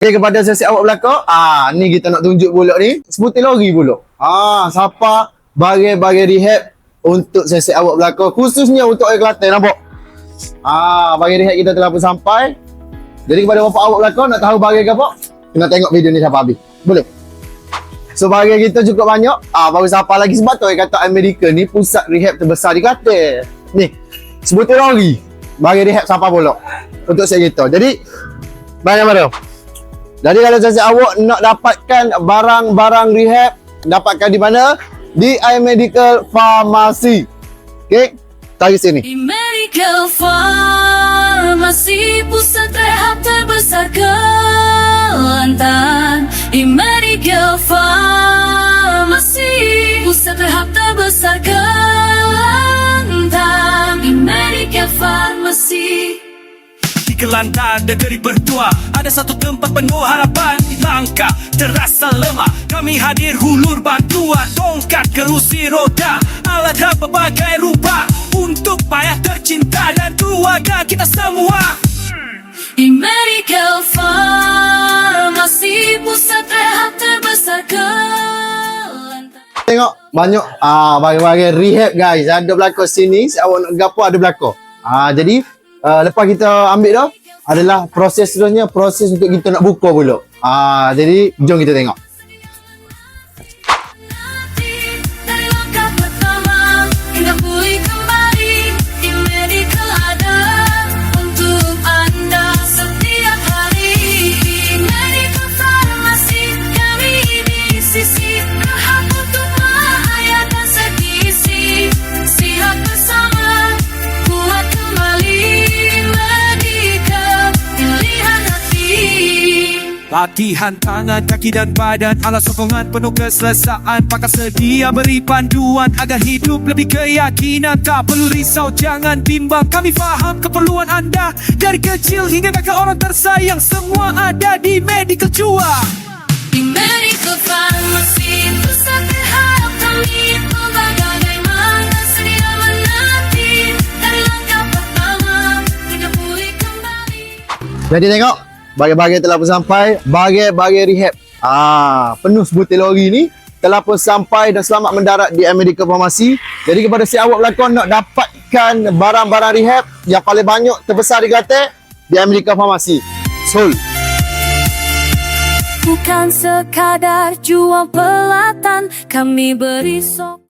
Okay, kepada sesi awak belakang, ni kita nak tunjuk pula ni, sebutir lori pula. Siapa bagi rehab untuk sesi awak belakang, khususnya untuk air Kelantan, nampak? Bagi rehab kita telah pun sampai. Jadi kepada bapak awak belakang, nak tahu bagi apa? Kena tengok video ni sampai habis. Boleh? So bagi kita cukup banyak, baru siapa lagi sebab tu kata Amerika ni pusat rehab terbesar di Kelantan. Ni, sebutir lori bagi rehab siapa pula untuk saya kita. Jadi, banyak mana? Jadi kalau saya awak nak dapatkan barang-barang rehab, dapatkan di mana? Di iMedical Pharmacy. Okey, tarik sini. iMedical Pharmacy, pusat rehab terbesar Kelantan. iMedical Pharmacy, pusat rehab terbesar Kelantan. iMedical Pharmacy. Kelantan negeri berdua, ada satu tempat penuh harapan. Langkah terasa lemah, kami hadir hulur bantuan. Tongkat kerusi roda, alat berbagai rupa, untuk payah tercinta dan keluarga kita semua. iMedical Pharmacy, pusat rehab terbesar Kelantan. Tengok banyak bagi rehab guys. Ada belakang sini, awak nak gapo ada belakang. Jadi lepas kita ambil dah, adalah proses seterusnya, proses untuk kita nak buka pula. Jadi jom kita tengok. Dari langkah pertama hingga pulih kembali, iMedical ada untuk anda setiap hari. iMedical Pharmacy, kami di sisi rehab untuk bahaya dan sekisi. Siap bersama, kuat kembali. iMedical, pilihan hati. Latihan tangan, kaki dan badan, alat sokongan penuh keselesaan. Pakar sedia beri panduan agar hidup lebih keyakinan. Tak perlu risau, jangan bimbang, kami faham keperluan anda. Dari kecil hingga ke orang tersayang, semua ada di Medical Cua. iMedical Pharmacy, pusat rehab kami pelbagai mana sedia menanti. Dari langkah pertama hingga pulih kembali. Jadi tengok, bagi-bagi telah pun sampai, bagi rehab. Penuh sebutir lori ni telah pun sampai dan selamat mendarat di iMedical Pharmacy. Jadi kepada si awak belakang nak dapatkan barang-barang rehab yang paling banyak terbesar di Kelantan, di iMedical Pharmacy. Sol. Bukan sekadar jual pelatan, kami beri sok.